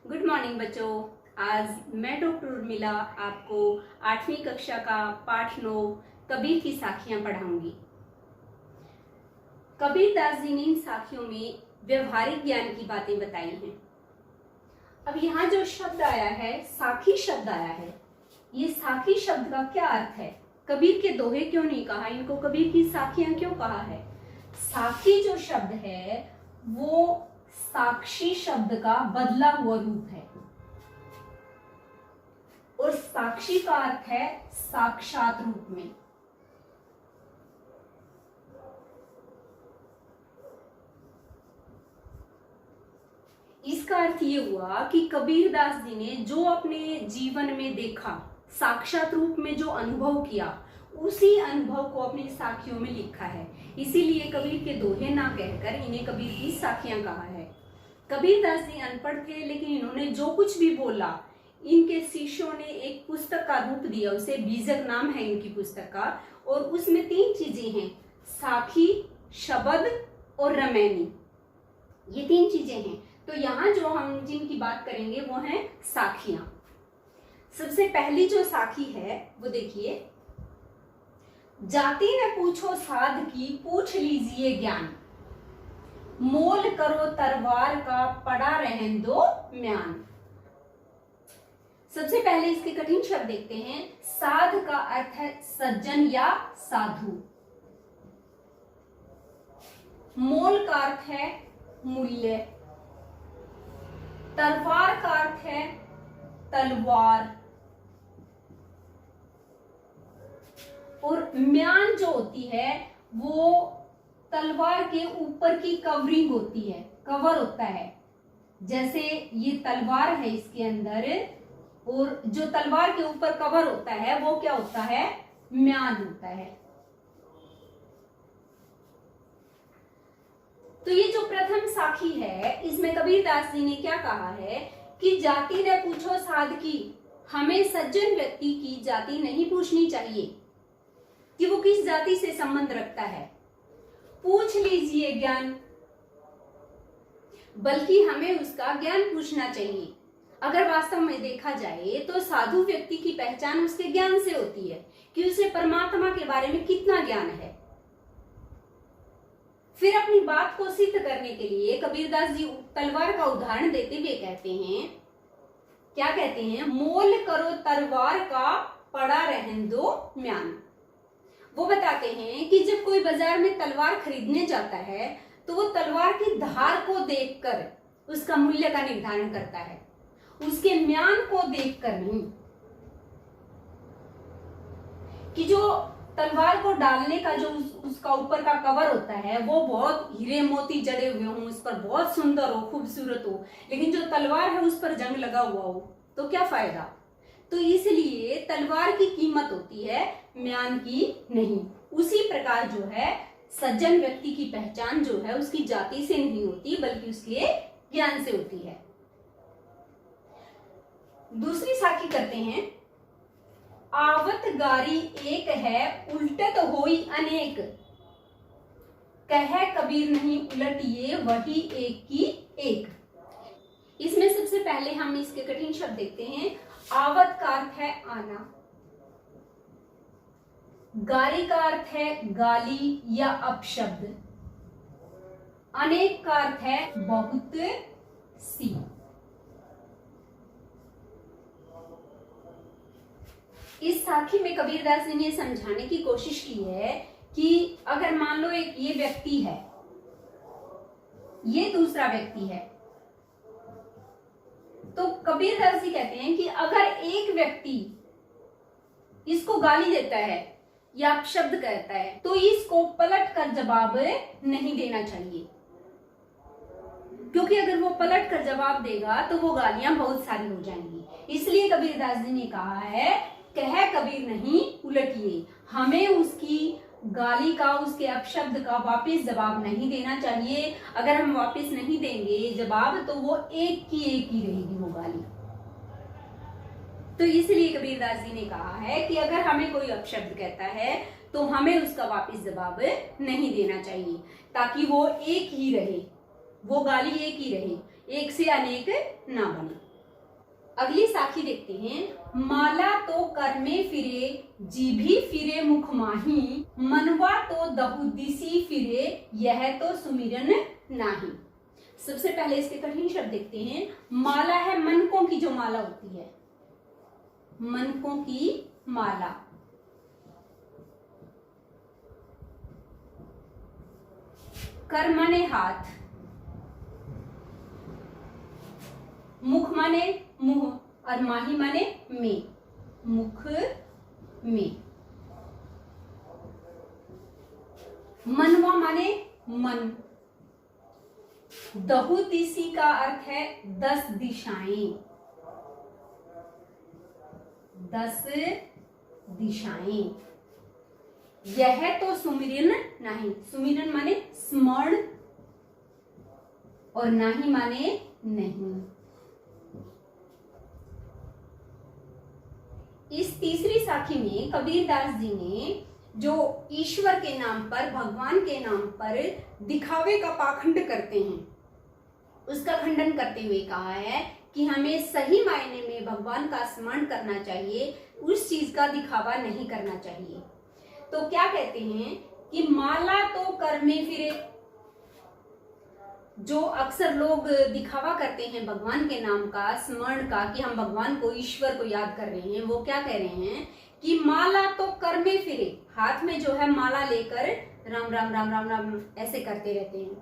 Good morning बच्चों। आज मैं डॉक्टर उर्मिला आपको 8वीं कक्षा का पाठ 9 कबीर की साखियां पढ़ाऊंगी। कबीर दास जी ने इन साखियों में व्यवहारिक ज्ञान की बातें बताई हैं। अब यहाँ जो शब्द आया है, साखी शब्द आया है, ये साखी शब्द का क्या अर्थ है? कबीर के दोहे क्यों नहीं कहा, इनको कबीर की साखियां क्यों कहा है? साखी जो शब्द है वो साक्षी शब्द का बदला हुआ रूप है और साक्षी का अर्थ है साक्षात रूप में। इसका अर्थ ये हुआ कि कबीर दास जी ने जो अपने जीवन में देखा, साक्षात रूप में जो अनुभव किया, उसी अनुभव को अपनी साखियों में लिखा है। इसीलिए कबीर के दोहे ना कहकर इन्हें कबीर की साखियां कहा है। कबीर दास जी अनपढ़ थे, लेकिन इन्होंने जो कुछ भी बोला, इनके शिष्यों ने एक पुस्तक का रूप दिया, उसे बीजक नाम है इनकी पुस्तक का, और उसमें 3 चीजें हैं, साखी, शब्द और रमैनी। ये 3 चीजें हैं। तो यहाँ जो हम जिनकी बात करेंगे वो हैं साखियां। सबसे पहली जो साखी है वो देखिए, जाति न पूछो साध की, पूछ लीजिए ज्ञान, मोल करो तलवार का, पड़ा रहन दो म्यान। सबसे पहले इसके कठिन शब्द देखते हैं। साध का अर्थ है सज्जन या साधु। मोल का अर्थ है मूल्य। तलवार का अर्थ है तलवार। और म्यान जो होती है वो तलवार के ऊपर की कवरिंग होती है, कवर होता है। जैसे ये तलवार है इसके अंदर, और जो तलवार के ऊपर कवर होता है वो क्या होता है? म्यान होता है। तो ये जो प्रथम साखी है, इसमें कबीर दास जी ने क्या कहा है कि जाति न पूछो साध की। हमें सज्जन व्यक्ति की जाति नहीं पूछनी चाहिए कि वो किस जाति से संबंध रखता है। पूछ लीजिए ज्ञान, बल्कि हमें उसका ज्ञान पूछना चाहिए। अगर वास्तव में देखा जाए तो साधु व्यक्ति की पहचान उसके ज्ञान से होती है कि उसे परमात्मा के बारे में कितना ज्ञान है। फिर अपनी बात को सिद्ध करने के लिए कबीरदास जी तलवार का उदाहरण देते हुए कहते हैं, क्या कहते हैं? मोल करो तलवार का, पड़ा रहन दो म्यान। वो बताते हैं कि जब कोई बाजार में तलवार खरीदने जाता है तो वो तलवार की धार को देखकर उसका मूल्य का निर्धारण करता है, उसके म्यान को देखकर नहीं। कि जो तलवार को डालने का जो उसका ऊपर का कवर होता है वो बहुत हीरे मोती जड़े हुए हों, उस पर बहुत सुंदर हो, खूबसूरत हो, लेकिन जो तलवार है उस पर जंग लगा हुआ हो तो क्या फायदा? तो इसलिए तलवार की कीमत होती है, म्यान की नहीं। उसी प्रकार जो है सज्जन व्यक्ति की पहचान जो है उसकी जाति से नहीं होती, बल्कि उसके ज्ञान से होती है। दूसरी साखी करते हैं। आवत गारी एक है, उल्टत होई अनेक, कहे कबीर नहीं उलटिए, वही एक की एक। इसमें सबसे पहले हम इसके कठिन शब्द देखते हैं। आवत का अर्थ है आना, गारी का अर्थ है गाली या अपशब्द, अनेक का अर्थ है बहुत सी। इस साखी में कबीरदास जी ने समझाने की कोशिश की है कि अगर मान लो एक ये व्यक्ति है, ये दूसरा व्यक्ति है, तो कबीरदास जी कहते हैं कि अगर एक व्यक्ति इसको गाली देता है या अपशब्द कहता है तो इसको पलट कर जवाब नहीं देना चाहिए, क्योंकि अगर वो पलट कर जवाब देगा तो वो गालियां बहुत सारी हो जाएंगी। इसलिए कबीरदास जी ने कहा है, कह कबीर नहीं उलटिए, हमें उसकी गाली का, उसके अपशब्द का वापस जवाब नहीं देना चाहिए। अगर हम वापस नहीं देंगे जवाब तो वो एक की एक ही रहेगी वो गाली। तो इसलिए कबीरदास जी ने कहा है कि अगर हमें कोई अपशब्द कहता है तो हमें उसका वापस जवाब नहीं देना चाहिए, ताकि वो एक ही रहे, वो गाली एक ही रहे, एक से अनेक ना बने। अगली साखी देखते हैं। माला तो कर में फिरे, जीभी फिरे मुख माही, मनवा तो दहुदिसी फिरे, यह तो सुमिरन नाही। सबसे पहले इसके कठिन शब्द देखते हैं। माला है मनकों की जो माला होती है, मनकों की माला। कर माने हाथ, मुख माने मुंह, और माही माने में, मुख में। मनवा माने मन। दहुदिसी का अर्थ है 10 दिशाएं, 10 दिशाएं। यह तो सुमिरन नहीं, सुमिरन माने स्मरण, और नाही माने नहीं। इस तीसरी साखी में कबीरदास जी ने जो ईश्वर के नाम पर, भगवान के नाम पर दिखावे का पाखंड करते हैं, उसका खंडन करते हुए कहा है कि हमें सही मायने में भगवान का स्मरण करना चाहिए, उस चीज का दिखावा नहीं करना चाहिए। तो क्या कहते हैं कि माला तो कर में फिरे। जो अक्सर लोग दिखावा करते हैं भगवान के नाम का, स्मरण का, कि हम भगवान को, ईश्वर को याद कर रहे हैं, वो क्या कह रहे हैं कि माला तो कर में फिरे, हाथ में जो है माला लेकर राम राम राम राम राम ऐसे करते रहते हैं,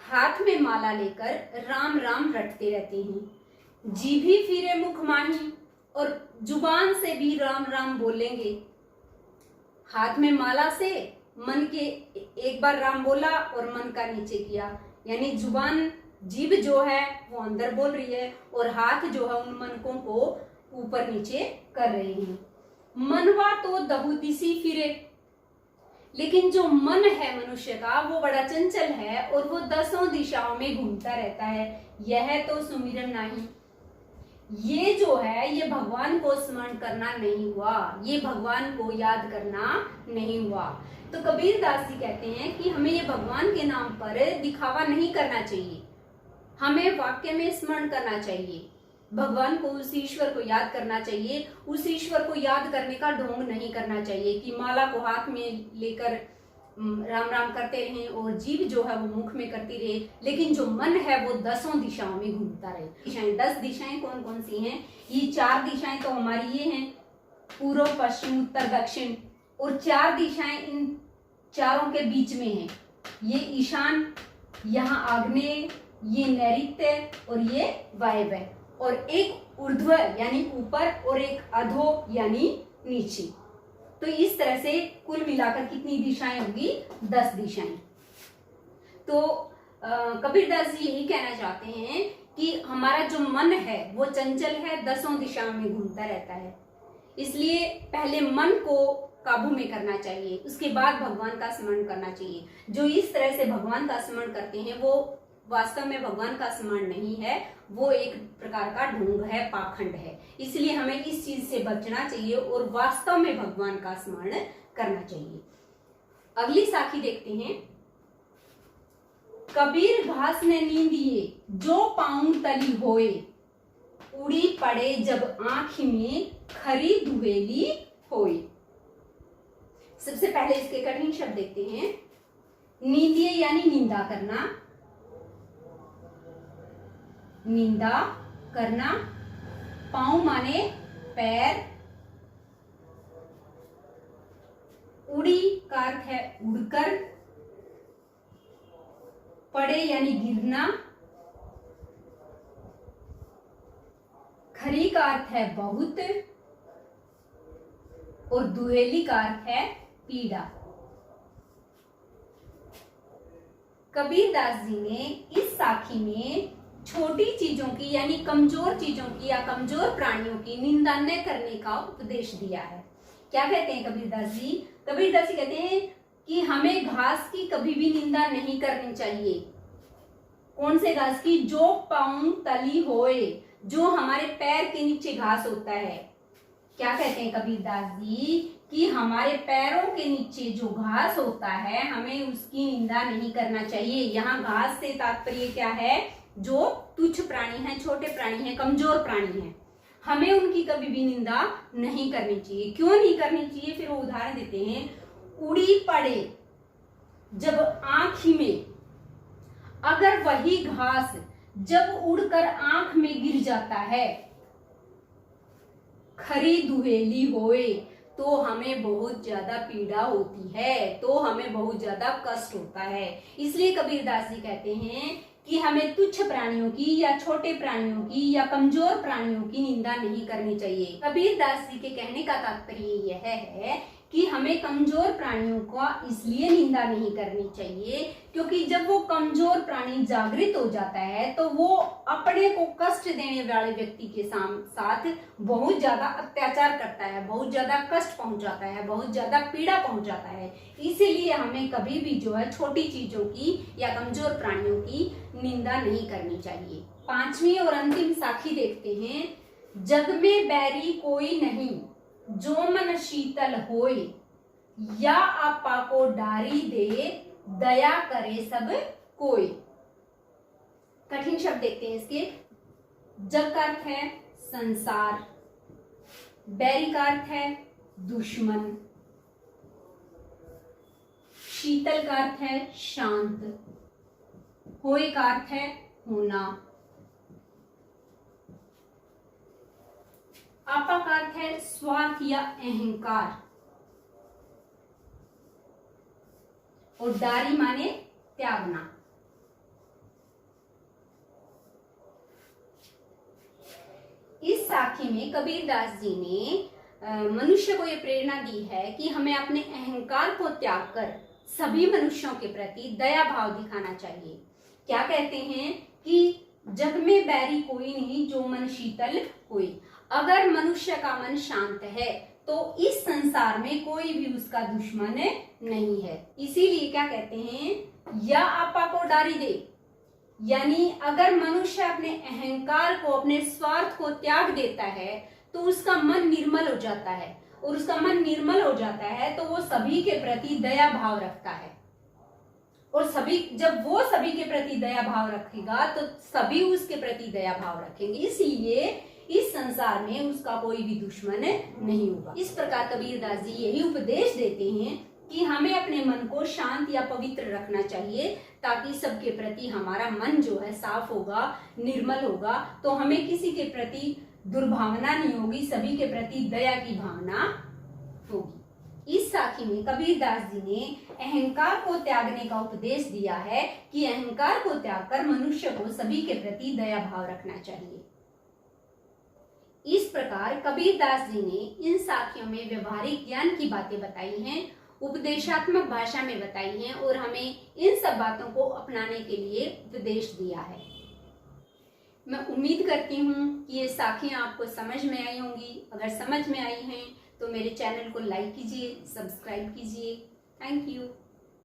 हाथ में माला लेकर राम राम रटते रहते हैं। जीभी फिरे मुख माही, और जुबान से भी राम राम बोलेंगे। हाथ में माला से मन के एक बार राम बोला और मन का नीचे किया, यानी जुबान, जीभ जो है वो अंदर बोल रही है और हाथ जो है उन मनकों को ऊपर नीचे कर रहे हैं। मनवा तो दहुदिसी फिरे, लेकिन जो मन है मनुष्य का वो बड़ा चंचल है और वो 10 दिशाओं में घूमता रहता है। यह तो सुमिरन नहीं, ये जो है ये भगवान को स्मरण करना नहीं हुआ, ये भगवान को याद करना नहीं हुआ। तो कबीरदास जी कहते हैं कि हमें ये भगवान के नाम पर दिखावा नहीं करना चाहिए, हमें वाक्य में स्मरण करना चाहिए, भगवान को, उस ईश्वर को याद करना चाहिए। उस ईश्वर को याद करने का ढोंग नहीं करना चाहिए कि माला को हाथ में लेकर राम राम करते रहें और जीभ जो है वो मुख में करती रहे, लेकिन जो मन है वो 10 दिशाओं में घूमता रहे। दिशाएं, 10 दिशाएं कौन कौन सी हैं? ये 4 दिशाएं तो हमारी ये हैं, पूर्व पश्चिम उत्तर दक्षिण, और 4 दिशाएं इन चारों के बीच में हैं। ये ईशान, यहाँ आग्नेय, ये नैऋत्य और ये वायव्य, और एक ऊर्ध्व यानी ऊपर और एक अधो यानी नीचे। तो इस तरह से कुल मिलाकर कितनी दिशाएं होगी? 10 दिशाएं। तो कबीरदास जी यही कहना चाहते हैं कि हमारा जो मन है वो चंचल है, 10 दिशाओं में घूमता रहता है, इसलिए पहले मन को काबू में करना चाहिए, उसके बाद भगवान का स्मरण करना चाहिए। जो इस तरह से भगवान का स्मरण करते हैं वो वास्तव में भगवान का स्मरण नहीं है, वो एक प्रकार का ढोंग है, पाखंड है। इसलिए हमें इस चीज से बचना चाहिए और वास्तव में भगवान का स्मरण करना चाहिए। अगली साखी देखते हैं। कबीर घास ने नींदिए, जो पाऊं तली होए, उड़ी पड़े जब आंख में, खरी दुहेली होए। सबसे पहले इसके कठिन शब्द देखते हैं। नींदिए यानी निंदा करना, निंदा करना। पांव माने पैर, उड़ी का अर्थ है उड़कर, पड़े यानी गिरना, खरी का अर्थ है बहुत, और दुहेली का अर्थ है पीड़ा। कबीरदास जी ने इस साखी में छोटी चीजों की यानी कमजोर चीजों की या कमजोर प्राणियों की निंदा न करने का उपदेश दिया है। क्या कहते हैं कबीरदास जी? कबीरदास जी कहते हैं कि हमें घास की कभी भी निंदा नहीं करनी चाहिए। कौन से घास की? जो पांव तली होए, जो हमारे पैर के नीचे घास होता है। क्या कहते हैं कबीरदास जी? कि हमारे पैरों के नीचे जो घास होता है हमें उसकी निंदा नहीं करना चाहिए। यहाँ घास से तात्पर्य क्या है? जो तुच्छ प्राणी हैं, छोटे प्राणी हैं, कमजोर प्राणी हैं, हमें उनकी कभी भी निंदा नहीं करनी चाहिए। क्यों नहीं करनी चाहिए? फिर वो उदाहरण देते हैं, उड़ी पड़े जब आंख में, अगर वही घास जब उड़कर आंख में गिर जाता है, खरी दुहेली होए, तो हमें बहुत ज्यादा पीड़ा होती है, तो हमें बहुत ज्यादा कष्ट होता है। इसलिए कबीरदास जी कहते हैं कि हमें तुच्छ प्राणियों की या छोटे प्राणियों की या कमजोर प्राणियों की निंदा नहीं करनी चाहिए। कबीरदास जी के कहने का तात्पर्य यह है कि हमें कमजोर प्राणियों का इसलिए निंदा नहीं करनी चाहिए क्योंकि जब वो कमजोर प्राणी जागृत हो जाता है तो वो अपने को कष्ट देने वाले व्यक्ति के साथ बहुत ज्यादा अत्याचार करता है, बहुत ज्यादा कष्ट पहुंचाता है, बहुत ज्यादा पीड़ा पहुंचाता है। इसीलिए हमें कभी भी जो है छोटी चीजों की या कमजोर प्राणियों की निंदा नहीं करनी चाहिए। पांचवी और अंतिम साखी देखते हैं, जग में बैरी कोई नहीं जो मन शीतल होए, या आपा को डारी दे दया करे सब कोई। कठिन शब्द देखते हैं इसके। जग का अर्थ है संसार, बैरी का अर्थ है दुश्मन, शीतल का अर्थ है शांत, होए का अर्थ है होना, आपा का अर्थ है स्वार्थ या अहंकार, और डारी माने त्यागना। इस साखी में कबीरदास जी ने मनुष्य को यह प्रेरणा दी है कि हमें अपने अहंकार को त्याग कर सभी मनुष्यों के प्रति दया भाव दिखाना चाहिए। क्या कहते हैं कि जग में बैरी कोई नहीं जो मन शीतल कोई। अगर मनुष्य का मन शांत है तो इस संसार में कोई भी उसका दुश्मन नहीं है। इसीलिए क्या कहते हैं, या आपा को डारी दे, यानी अगर मनुष्य अपने अहंकार को, अपने स्वार्थ को त्याग देता है तो उसका मन निर्मल हो जाता है, और उसका मन निर्मल हो जाता है तो वो सभी के प्रति दया भाव रखता है, और जब वो सभी के प्रति दया भाव रखेगा तो सभी उसके प्रति दया भाव रखेंगे। इसलिए इस संसार में उसका कोई भी दुश्मन नहीं होगा। इस प्रकार कबीरदास जी यही उपदेश देते हैं कि हमें अपने मन को शांत या पवित्र रखना चाहिए ताकि सबके प्रति हमारा मन जो है साफ होगा, निर्मल होगा, तो हमें किसी के प्रति दुर्भावना नहीं होगी, सभी के प्रति दया की भावना होगी। इस साखी में कबीरदास जी ने अहंकार को त्यागने का उपदेश दिया है कि अहंकार को त्याग कर मनुष्य को सभी के प्रति दया भाव रखना चाहिए। इस प्रकार कबीरदास जी ने इन साखियों में व्यवहारिक ज्ञान की बातें बताई हैं, उपदेशात्मक भाषा में बताई हैं, और हमें इन सब बातों को अपनाने के लिए उपदेश दिया है। मैं उम्मीद करती हूँ कि ये साखियाँ आपको समझ में आई होंगी। अगर समझ में आई हैं तो मेरे चैनल को लाइक कीजिए, सब्सक्राइब कीजिए। Thank you.